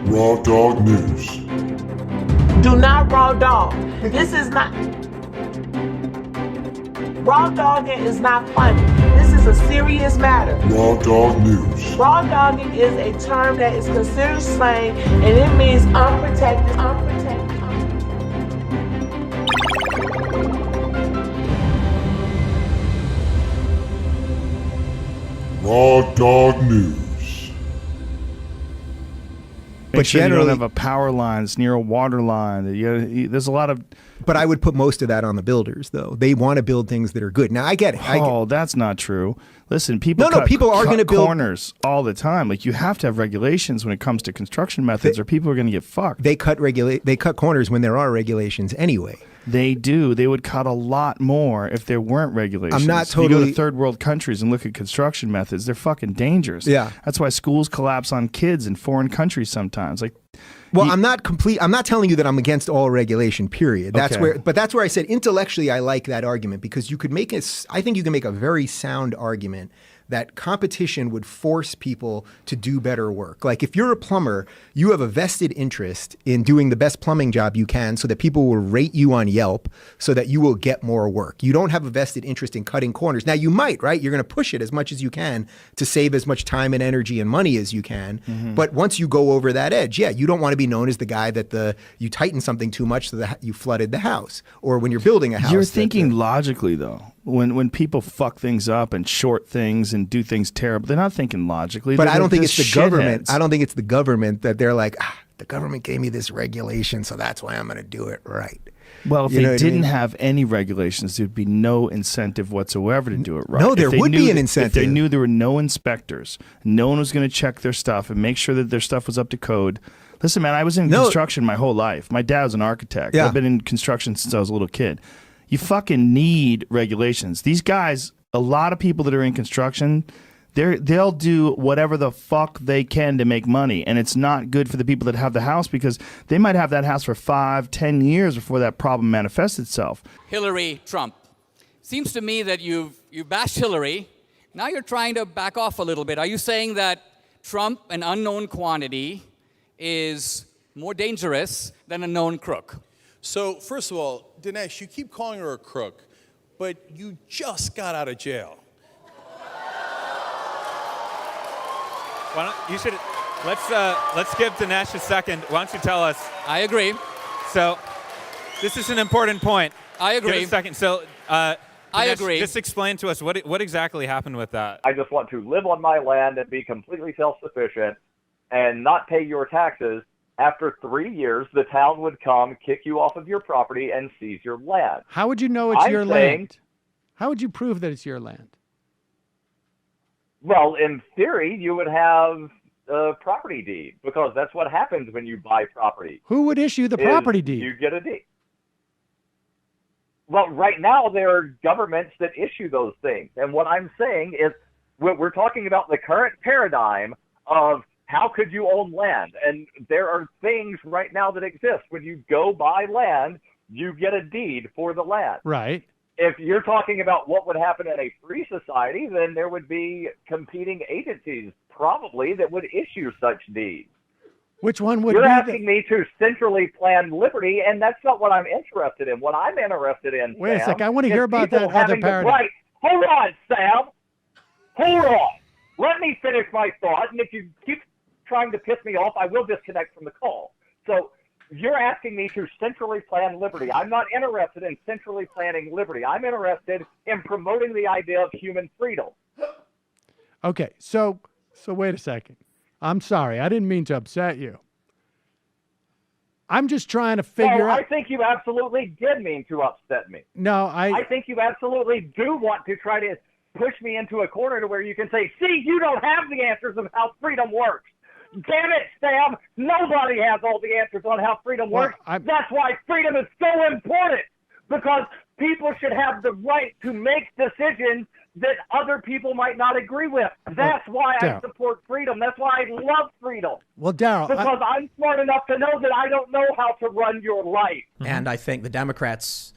Raw Dog News. Do not raw dog. This is not... Raw dogging is not funny. This is a serious matter. Raw Dog News. Raw dogging is a term that is considered slang, and it means unprotected. Raw Dog News. But sure generally, you don't have a power line. It's near a water line. There's a lot of... But I would put most of that on the builders, though. They want to build things that are good. Now, I get it. That's not true. Listen, people people are going to build corners all the time. Like, you have to have regulations when it comes to construction methods, or people are going to get fucked. They cut corners when there are regulations anyway. They do. They would cut a lot more if there weren't regulations. I'm not totally... If you go to third world countries and look at construction methods, they're fucking dangerous. Yeah. That's why schools collapse on kids in foreign countries sometimes. Like, well, I'm not telling you that I'm against all regulation, period. That's where I said intellectually I like that argument, because you could make I think you can make a very sound argument that competition would force people to do better work. Like, if you're a plumber, you have a vested interest in doing the best plumbing job you can so that people will rate you on Yelp so that you will get more work. You don't have a vested interest in cutting corners. Now, you might, right? You're going to push it as much as you can to save as much time and energy and money as you can. Mm-hmm. But once you go over that edge, you don't want to be known as the guy that you tightened something too much so that you flooded the house. Or when you're building a house. You're thinking logically, though. When people fuck things up and short things and do things terrible, they're not thinking logically. But I don't think it's the government. I don't think it's the government that they're like, the government gave me this regulation, so that's why I'm going to do it right. Well, if they didn't have any regulations, there'd be no incentive whatsoever to do it right. No, there would be an incentive. If they knew there were no inspectors, no one was going to check their stuff and make sure that their stuff was up to code. Listen, man, I was in construction my whole life. My dad was an architect. Yeah. I've been in construction since I was a little kid. You fucking need regulations. These guys, a lot of people that are in construction, they'll do whatever the fuck they can to make money, and it's not good for the people that have the house, because they might have that house for 5-10 years before that problem manifests itself. Hillary, Trump. Seems to me that you've bashed Hillary. Now you're trying to back off a little bit. Are you saying that Trump, an unknown quantity, is more dangerous than a known crook? So, first of all, Dinesh, you keep calling her a crook, but you just got out of jail. Let's give Dinesh a second. Why don't you tell us? I agree. So, this is an important point. I agree. Give us a second. So, Dinesh, I agree. Just explain to us what exactly happened with that. I just want to live on my land and be completely self-sufficient and not pay your taxes. After 3 years, the town would come, kick you off of your property, and seize your land. How would you know it's your land? How would you prove that it's your land? Well, in theory, you would have a property deed, because that's what happens when you buy property. Who would issue the property deed? You get a deed. Well, right now, there are governments that issue those things. And what I'm saying is we're talking about the current paradigm of how could you own land? And there are things right now that exist. When you go buy land, you get a deed for the land. Right. If you're talking about what would happen in a free society, then there would be competing agencies probably that would issue such deeds. Which one would You're asking me to centrally plan liberty, and that's not what I'm interested in. What I'm interested in, Wait Sam, a second. I want to hear about that other paradigm. Right. Hold on, Sam. Hold on. Let me finish my thought, and if you keep trying to piss me off, I will disconnect from the call. So you're asking me to centrally plan liberty. I'm not interested in centrally planning liberty. I'm interested in promoting the idea of human freedom. Okay, so wait a second. I'm sorry. I didn't mean to upset you. I'm just trying to figure out. I think you absolutely did mean to upset me. No, I think you absolutely do want to try to push me into a corner to where you can say, see, you don't have the answers of how freedom works. Damn it, Sam. Nobody has all the answers on how freedom works. That's why freedom is so important, because people should have the right to make decisions that other people might not agree with. That's why I support freedom. That's why I love freedom. Well, Darryl, because I'm smart enough to know that I don't know how to run your life. And I think the Democrats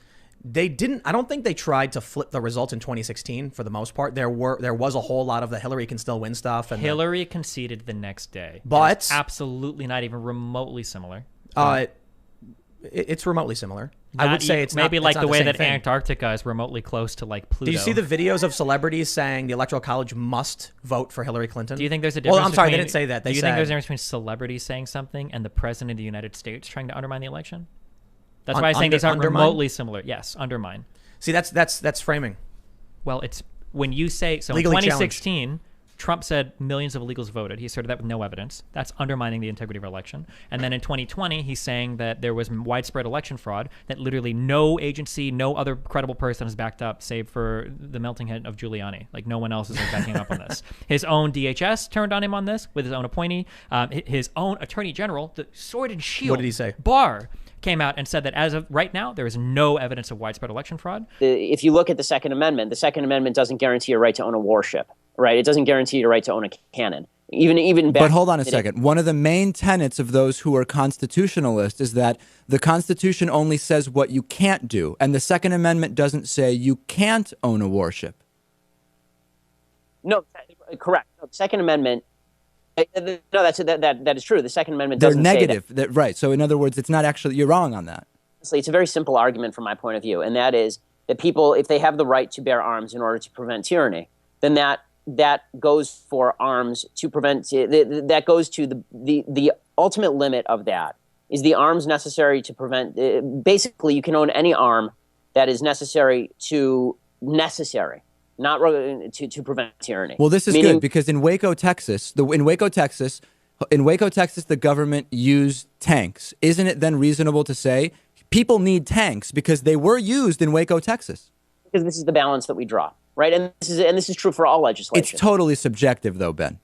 They didn't. I don't think they tried to flip the results in 2016 for the most part. There was a whole lot of the Hillary can still win stuff. And Hillary conceded the next day. But it's absolutely not even remotely similar. It's remotely similar. Not I would say it's maybe not, like it's not the way same that thing. Antarctica is remotely close to like Pluto. Do you see the videos of celebrities saying the Electoral College must vote for Hillary Clinton? Do you think there's a difference? Well, I'm sorry, between, they didn't say that. They do you said, think there's a difference between celebrities saying something and the president of the United States trying to undermine the election? That's why I'm saying these aren't remotely similar. Yes, undermine. See, that's framing. Well, it's when you say so. Legally In 2016, Trump said millions of illegals voted. He asserted that with no evidence. That's undermining the integrity of our election. And then in 2020, he's saying that there was widespread election fraud, that literally no agency, no other credible person has backed up, save for the melting head of Giuliani. Like, no one else is backing up on this. His own DHS turned on him on this with his own appointee. His own attorney general, the sword and shield. What did he say? Barr came out and said that as of right now, there is no evidence of widespread election fraud. If you look at the Second Amendment doesn't guarantee your right to own a warship, right? It doesn't guarantee your right to own a cannon. Even back. But hold on a second. One of the main tenets of those who are constitutionalists is that the Constitution only says what you can't do, and the Second Amendment doesn't say you can't own a warship. No, correct. No, the Second Amendment. No, that is true. The Second Amendment doesn't They're say negative, right? So in other words, it's not actually, you're wrong on that. It's a very simple argument from my point of view, and that is that people, if they have the right to bear arms in order to prevent tyranny, then that goes for arms to prevent. That goes to the ultimate limit of that is the arms necessary to prevent. Basically, you can own any arm that is necessary, not to prevent tyranny. Well, this is good because in Waco, Texas, the government used tanks. Isn't it then reasonable to say people need tanks because they were used in Waco, Texas? Because this is the balance that we draw, right? And this is true for all legislation. It's totally subjective, though, Ben.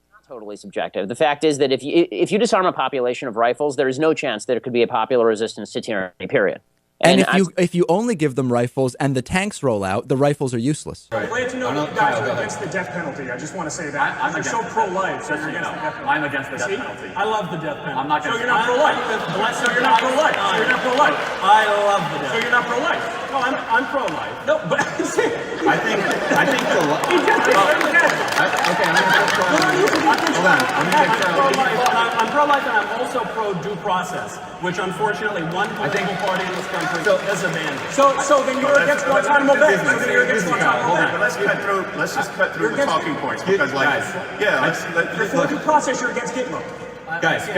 It's not totally subjective. The fact is that if you disarm a population of rifles, there is no chance that there could be a popular resistance to tyranny. Period. And if you only give them rifles and the tanks roll out, the rifles are useless. I'm glad to know that you guys are against the death penalty. I just want to say that. You're so pro-life, so you're against the death penalty. I'm against the death penalty. I love the death penalty. I'm not so gonna, you're not pro-life. So you're not pro-life. So you're not pro-life. I love the death. So you're not pro-life. No, I'm pro-life. No, but I think the he just okay, I'm gonna hold on. I'm pro-life and I'm also pro-due process, which unfortunately one political party in this country has abandoned. So then you're against Guantanamo Bay. So then you're against Guantanamo Bay. Let's just cut through the talking points because, you're for due process. You're against Gitmo. Guys.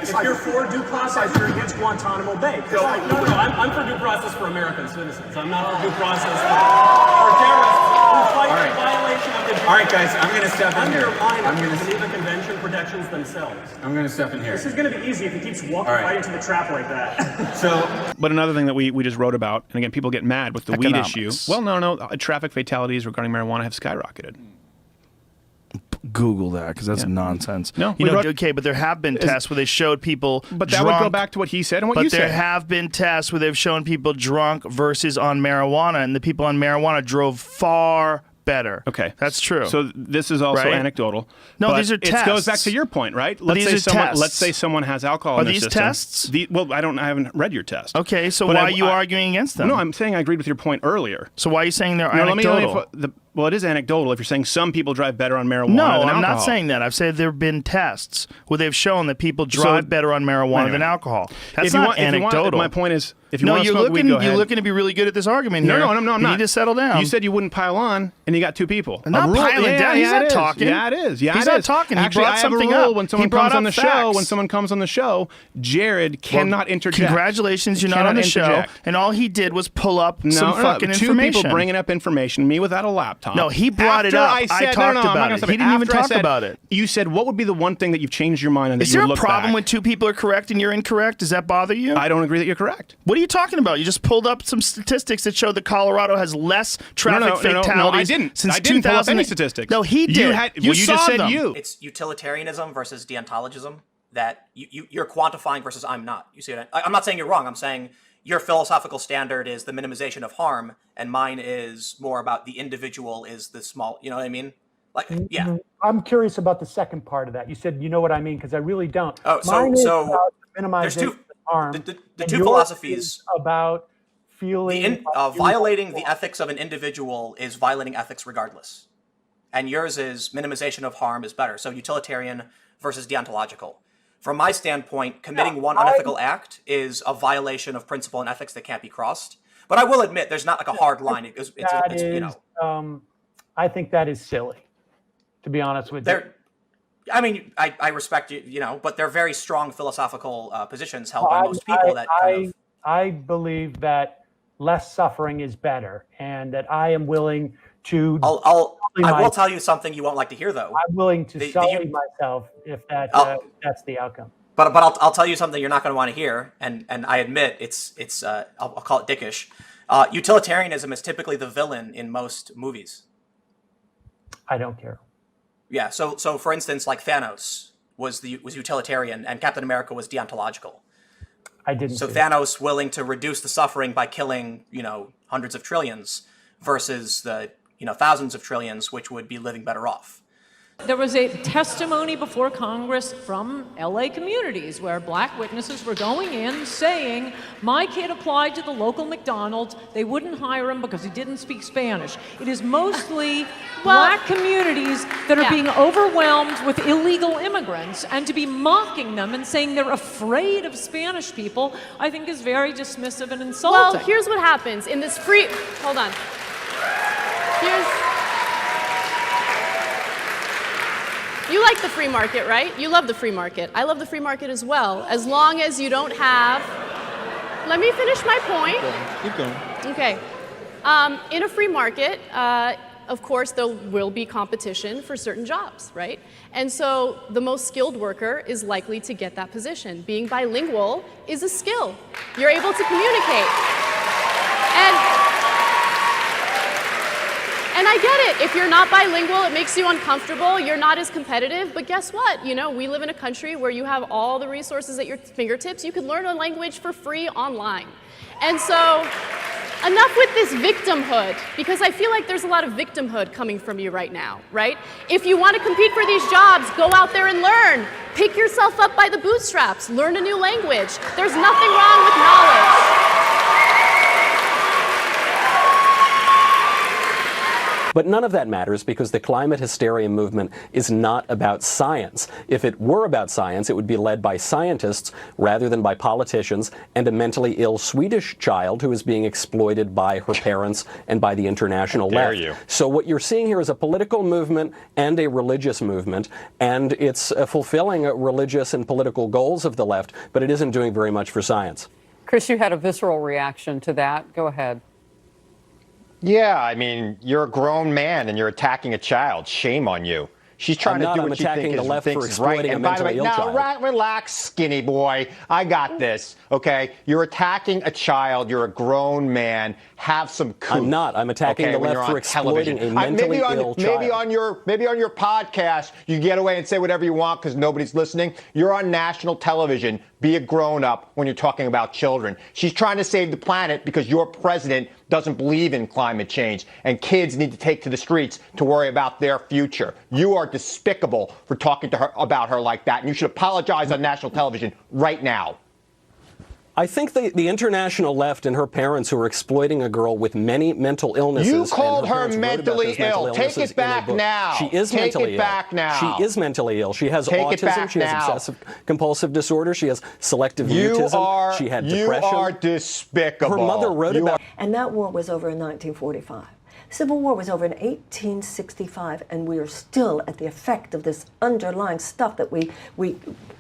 If you're for due process, you're against Guantanamo Bay. No, I'm for due process for American citizens. I'm not for due process for terrorists who fight in violation of the. All right, guys, I'm going to step in here. I'm going to Geneva Convention protections themselves. I'm going to step in here. This is going to be easy if he keeps walking right into the trap like that. But another thing that we just wrote about, and again, people get mad with the weed issue. Well, no, traffic fatalities regarding marijuana have skyrocketed. Google that because that's nonsense. No, okay, but there have been tests where they showed people But that drunk, would go back to what he said and what you said. But there have been tests where they've shown people drunk versus on marijuana, and the people on marijuana drove far better. Okay. That's true. So this is also anecdotal. No, these are It tests. goes back to your point, right? Let's say someone has alcohol in their system. Are these tests? I haven't read your test. Okay, so why are you arguing against them? No, I'm saying I agreed with your point earlier. So why are you saying they're anecdotal? Well, it is anecdotal if you're saying some people drive better on marijuana No, than alcohol. I'm not saying that. I've said there have been tests where they've shown that people drive better on marijuana than alcohol. That's not anecdotal. My point is, if you want to smoke weed, go ahead. You're looking to be really good at this argument here. No, I'm not. You need to settle down. You said you wouldn't pile on, and you got two people. I'm not piling down. He's not talking. Yeah, it is. He's not talking. He brought something up. When someone comes on the show, when someone comes on the show, Jared cannot interject. Congratulations, you're not on the show. And all he did was pull up some fucking information. Two people bringing up information. Me without a laptop. No, he brought it up. I talked about it. He didn't even talk about it. You said, what would be the one thing that you've changed your mind on? Is there a problem when two people are correct and you're incorrect? Does that bother you? I don't agree that you're correct. What are you talking about? You just pulled up some statistics that show that Colorado has less traffic fatalities. No, I didn't. Since I didn't pull up 2000. No, statistics. No, he did. You just said them. It's utilitarianism versus deontologism. That you're quantifying versus I'm not. You see what I'm not saying you're wrong. I'm saying your philosophical standard is the minimization of harm, and mine is more about the individual is the small. You know what I mean? Like, yeah. I'm curious about the second part of that. You said, you know what I mean, because I really don't. Oh, Mine is so about minimization there's two of harm. the two philosophies about feeling. Violating the ethics of an individual is violating ethics regardless. And yours is minimization of harm is better. So utilitarian versus deontological. From my standpoint, committing one unethical act is a violation of principle and ethics that can't be crossed. But I will admit, there's not like a hard line. It's you know. I think that is silly, to be honest with you. I mean, I respect you, you know, but they're very strong philosophical positions held by most people. I believe that less suffering is better, and that I am willing to. I will tell you something you won't like to hear, though. I'm willing to sully myself if that's the outcome. But I'll tell you something you're not going to want to hear, and I admit it's I'll call it dickish. Utilitarianism is typically the villain in most movies. I don't care. Yeah. So for instance, like Thanos was utilitarian, and Captain America was deontological. I didn't. So Thanos willing to reduce the suffering by killing, you know, hundreds of trillions versus the, you know, thousands of trillions, which would be living better off. There was a testimony before Congress from LA communities where black witnesses were going in saying, my kid applied to the local McDonald's, they wouldn't hire him because he didn't speak Spanish. It is mostly black communities that are being overwhelmed with illegal immigrants, and to be mocking them and saying they're afraid of Spanish people, I think is very dismissive and insulting. Well, here's what happens in this hold on. You like the free market, right? You love the free market. I love the free market as well, as long as you don't have... Let me finish my point. Keep going. Okay. In a free market, of course, there will be competition for certain jobs, right? And so the most skilled worker is likely to get that position. Being bilingual is a skill. You're able to communicate. And I get it. If you're not bilingual, it makes you uncomfortable. You're not as competitive. But guess what? You know, we live in a country where you have all the resources at your fingertips. You can learn a language for free online. And so enough with this victimhood, because I feel like there's a lot of victimhood coming from you right now, right? If you want to compete for these jobs, go out there and learn. Pick yourself up by the bootstraps. Learn a new language. There's nothing wrong with knowledge. But none of that matters because the climate hysteria movement is not about science. If it were about science, it would be led by scientists rather than by politicians and a mentally ill Swedish child who is being exploited by her parents and by the international left. So what you're seeing here is a political movement and a religious movement, and it's fulfilling religious and political goals of the left, but it isn't doing very much for science. Chris, you had a visceral reaction to that. Go ahead. Yeah, I mean, you're a grown man and you're attacking a child. Shame on you. She's trying to do what she thinks is right. And by the way, now relax, skinny boy. I got this. Okay, you're attacking a child. You're a grown man. Have some cool. I'm not. I'm attacking the left for exploiting a mentally ill child. Maybe on your podcast, you get away and say whatever you want because nobody's listening. You're on national television. Be a grown-up when you're talking about children. She's trying to save the planet because your president doesn't believe in climate change, and kids need to take to the streets to worry about their future. You are despicable for talking to her about her like that, and you should apologize on national television right now. I think the international left and her parents who are exploiting a girl with many mental illnesses. You called her mentally ill. Take it back now. She is mentally ill. Take it back now. She is mentally ill. She has autism. She has obsessive compulsive disorder. She has selective mutism. She had depression. You are despicable. Her mother wrote about. And that war was over in 1945. Civil War was over in 1865, and we are still at the effect of this underlying stuff that we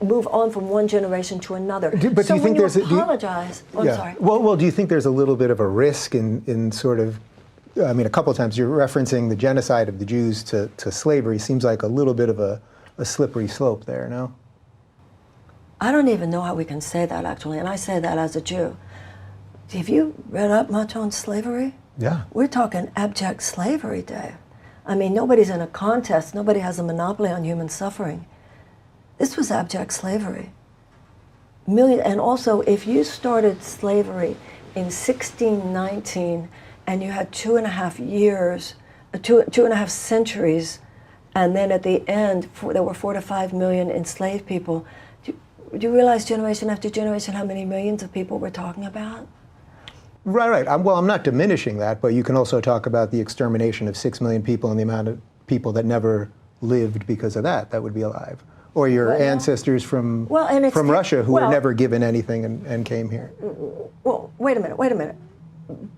move on from one generation to another. But so do you think when there's apologize, I'm sorry. Well, do you think there's a little bit of a risk in sort of, I mean, a couple of times you're referencing the genocide of the Jews to slavery. Seems like a little bit of a slippery slope there, no? I don't even know how we can say that, actually, and I say that as a Jew. Have you read up much on slavery? Yeah. We're talking abject slavery, Dave. I mean, nobody's in a contest. Nobody has a monopoly on human suffering. This was abject slavery. And also, if you started slavery in 1619 and you had 2.5 years, 2.5 centuries, and then at the end there were 4 to 5 million enslaved people, do you realize generation after generation how many millions of people we're talking about? Right. I'm not diminishing that, but you can also talk about the extermination of 6 million people and the amount of people that never lived because of that would be alive. Or your ancestors from Russia who were never given anything and came here. Well, wait a minute.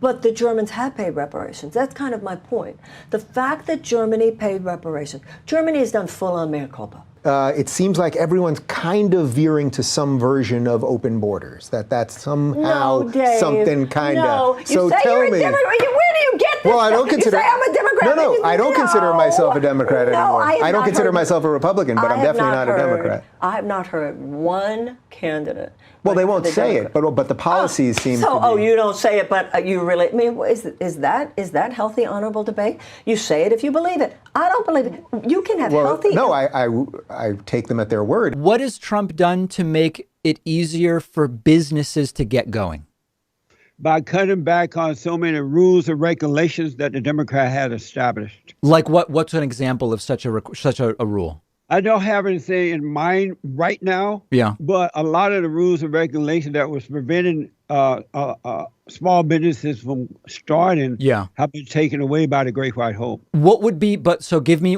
But the Germans had paid reparations. That's kind of my point. The fact that Germany paid reparations, Germany has done full-on mea culpa. It seems like everyone's kind of veering to some version of open borders. That's somehow something kind of. No, you so say tell you're me. a Democrat. Where do you get this? Well, I don't consider. You say I'm a Democrat. No, I don't consider myself a Democrat anymore. I don't consider myself a Republican, but I'm definitely not a Democrat. I have not heard one candidate. Well, they won't say it, but the policies seem to be. You don't say it, but you really. I mean, is that healthy, honorable debate? You say it if you believe it. I don't believe it. You can have healthy. No, I take them at their word. What has Trump done to make it easier for businesses to get going? By cutting back on so many rules and regulations that the Democrat had established. Like what's an example of such a rule? I don't have anything in mind right now. Yeah. But a lot of the rules and regulations that was preventing small businesses from starting have been taken away by the Great White Hope. What would be, give me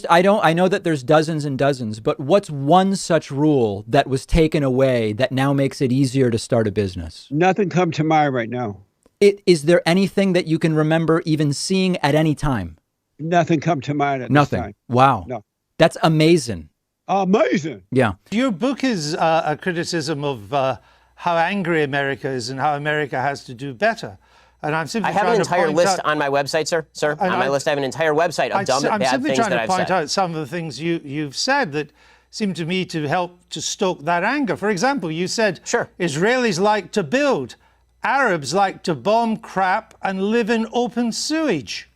I know that there's dozens and dozens, but what's one such rule that was taken away that now makes it easier to start a business? Nothing come to mind right now. Is there anything that you can remember even seeing at any time? Nothing come to mind at Nothing. this time. Wow. No. That's amazing. Amazing. Yeah. Your book is a criticism of how angry America is and how America has to do better. And I'm simply I have an entire list on my website, sir. On my list, I have an entire website of dumb, bad things that I've said. I'm simply trying to point out some of the things you've said that seem to me to help to stoke that anger. For example, you said Israelis like to build, Arabs like to bomb crap and live in open sewage.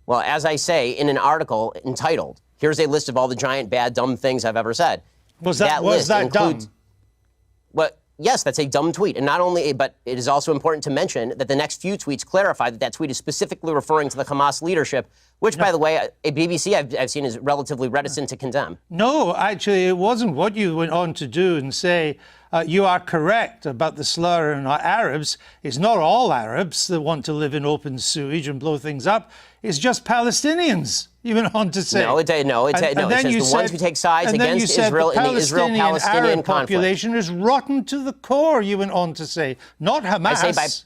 Well, as I say in an article entitled, "Here's a list of all the giant, bad, dumb things I've ever said." Was that dumb? Yes, that's a dumb tweet. And not only, but it is also important to mention that the next few tweets clarify that tweet is specifically referring to the Hamas leadership, which, by the way, a BBC I've seen is relatively reticent to condemn. No, actually, it wasn't. What you went on to do and say, you are correct about the slur on Arabs. It's not all Arabs that want to live in open sewage and blow things up. It's just Palestinians. You went on to say. It says the ones who take sides against Israel in the Israel-Palestinian conflict. Population is rotten to the core, you went on to say. Not Hamas,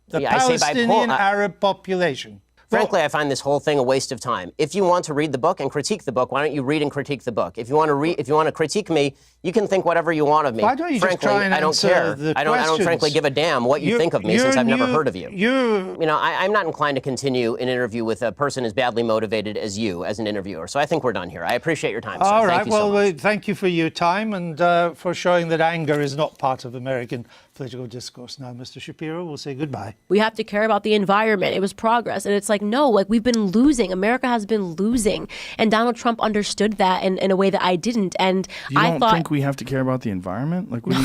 the Palestinian Arab population. Frankly, I find this whole thing a waste of time. If you want to read the book and critique the book, why don't you read and critique the book? If you want to critique me, you can think whatever you want of me. Why don't you just try and I don't answer care. the I don't questions? frankly give a damn what you think of me since I've never heard of you. I'm not inclined to continue an interview with a person as badly motivated as you as an interviewer. So I think we're done here. I appreciate your time, sir. All right. Thank you so much. Thank you for your time and for showing that anger is not part of American political discourse. Now, Mr. Shapiro, we'll say goodbye. We have to care about the environment. It was progress. And it's like, no, we've been losing. America has been losing. And Donald Trump understood that in a way that I didn't. And I don't think we have to care about the environment? Like, no,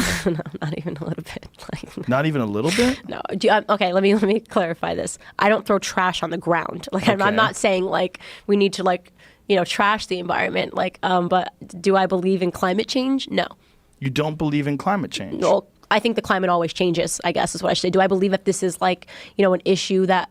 not even a little bit. Not even a little bit? No. Okay, let me clarify this. I don't throw trash on the ground. I'm not saying we need to trash the environment. But do I believe in climate change? No. You don't believe in climate change? Well, I think the climate always changes, I guess is what I should say. Do I believe that this is an issue that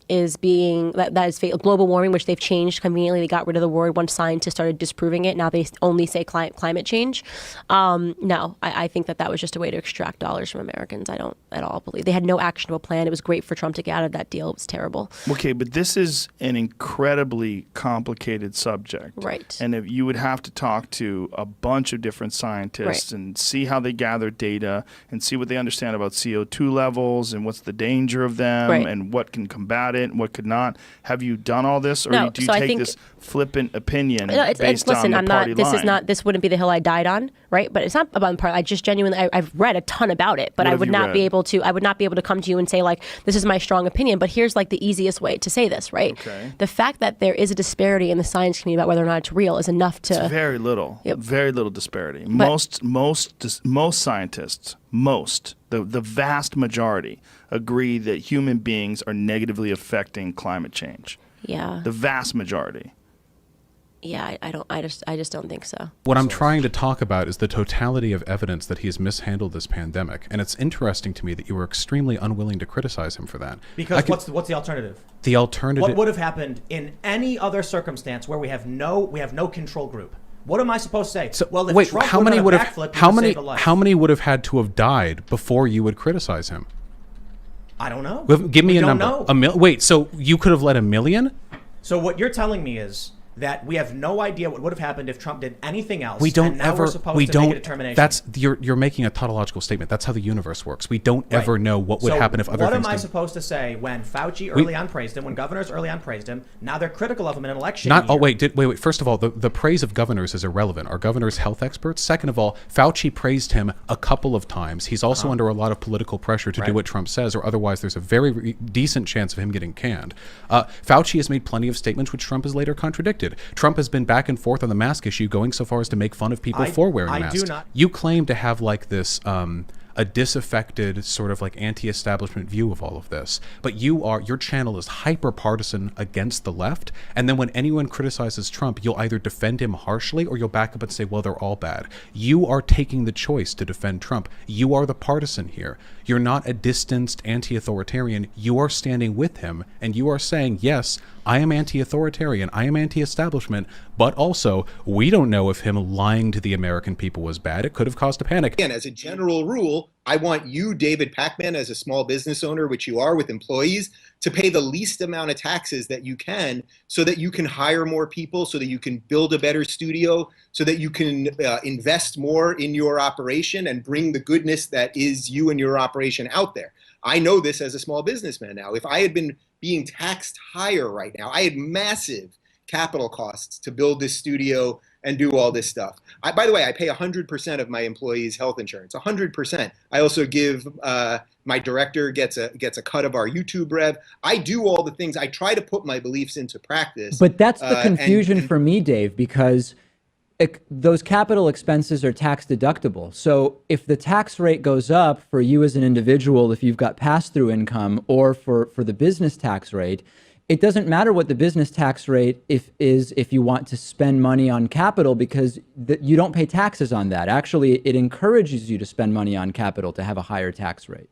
is being, that is global warming, which they've changed conveniently. They got rid of the word once scientists started disproving it. Now they only say climate change. No, I think that was just a way to extract dollars from Americans. I don't at all believe. They had no actionable plan. It was great for Trump to get out of that deal. It was terrible. Okay, but this is an incredibly complicated subject. Right. And if you would have to talk to a bunch of different scientists and see how they gather data and see what they understand about CO2 levels and what's the danger of them and what can combat it and what could not. Have you done all this, or do you take this flippant opinion based on the party line? This wouldn't be the hill I died on, right? But it's not about the party. I just genuinely, I've read a ton about it, but I would not be able to come to you and say this is my strong opinion. But here's the easiest way to say this, right? Okay. The fact that there is a disparity in the science community about whether or not it's real is enough to. It's very little, very little disparity. But, most scientists, the vast majority agree that human beings are negatively affecting climate change. Yeah. The vast majority. Yeah, I just don't think so. What I'm trying to talk about is the totality of evidence that he's mishandled this pandemic, and it's interesting to me that you were extremely unwilling to criticize him for that. Because what's the alternative? The alternative. What would have happened in any other circumstance where we have no control group? What am I supposed to say? So, well, if wait, Trump how many would have backflipped, how many would have had to have died before you would criticize him? I don't know. Give me a number. Know. Wait, so you could have let 1 million? So what you're telling me is that we have no idea what would have happened if Trump did anything else. We don't and now ever. We're supposed we to don't. Make a determination. That's you're making a tautological statement. That's how the universe works. We don't ever know what would happen if other things. What am I supposed to say when Fauci early on praised him, when governors early on praised him? Now they're critical of him in an election. Wait. First of all, the praise of governors is irrelevant. Are governors health experts? Second of all, Fauci praised him a couple of times. He's also under a lot of political pressure to do what Trump says, or otherwise there's a very decent chance of him getting canned. Fauci has made plenty of statements which Trump has later contradicted. Trump has been back and forth on the mask issue, going so far as to make fun of people for wearing masks. Do not. You claim to have like this a disaffected sort of like anti-establishment view of all of this, but your channel is hyper partisan against the left, and then when anyone criticizes Trump, you'll either defend him harshly or you'll back up and say, well, they're all bad. You are taking the choice to defend Trump. You are the partisan here. You're not a distanced anti-authoritarian. You are standing with him, and you are saying, yes, I am anti-authoritarian, I am anti-establishment, but also we don't know if him lying to the American people was bad. It could have caused a panic. Again, as a general rule, I want you, David Pacman, as a small business owner, which you are with employees, to pay the least amount of taxes that you can so that you can hire more people, so that you can build a better studio, so that you can invest more in your operation and bring the goodness that is you and your operation out there. I know this as a small businessman now. If I had been being taxed higher right now, I had massive capital costs to build this studio and do all this stuff. By the way, I pay 100% of my employees' health insurance, 100%. I also give, my director gets a cut of our YouTube rev. I do all the things. I try to put my beliefs into practice. But that's the confusion for me, Dave, because those capital expenses are tax deductible. So if the tax rate goes up for you as an individual, if you've got pass-through income, or for the business tax rate, it doesn't matter what the business tax rate if you want to spend money on capital, because you don't pay taxes on that. Actually, it encourages you to spend money on capital to have a higher tax rate.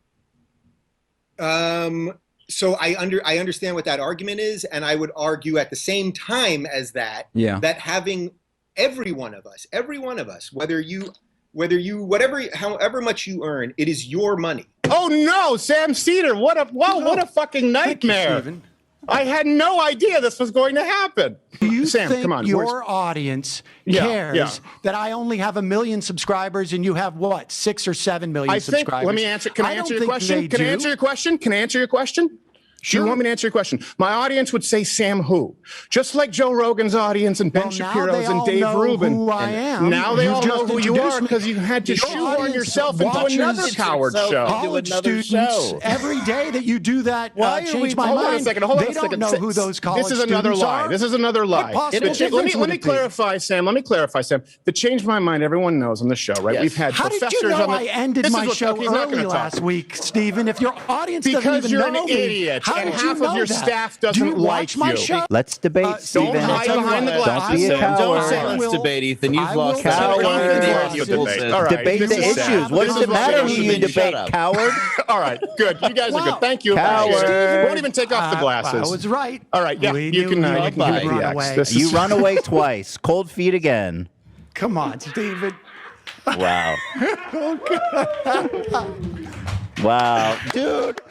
So I understand what that argument is, and I would argue at the same time as that, that having every one of us, however much you earn, it is your money. Oh no, Sam Seder, what a fucking nightmare. I had no idea this was going to happen. Do you Sam, think come on, your audience cares that I only have 1 million subscribers and you have what, 6 or 7 million subscribers? Let me answer. Can I answer your question? Can I answer your question? Sure. You want me to answer your question? My audience would say Sam who? Just like Joe Rogan's audience and Ben Shapiro's and Dave Rubin. Who I am. Now they all know who you are because you had to shoehorn yourself into another coward show. College students, every day that you do that, change my mind. Hold on a second. They don't know who those college students are. This is another lie. Let me clarify, Sam. The change my mind, everyone knows on the show, right? Yes. We've had professors on the... How did you know I ended my show early last week, Stephen? If your audience doesn't even know me. Because you're an idiot. And half of your staff doesn't like you. Let's debate, Stephen. Don't hide behind the glass. Don't be a coward. Don't say let's debate, Ethan. You've lost Debate the issues. What does it matter who you debate, coward? All right, good. You guys are good. Thank you. Coward. Won't even take off the glasses. I was right. All right, yeah. You can run away. You run away twice. Cold feet again. Come on, Stephen. Wow. Wow. Dude.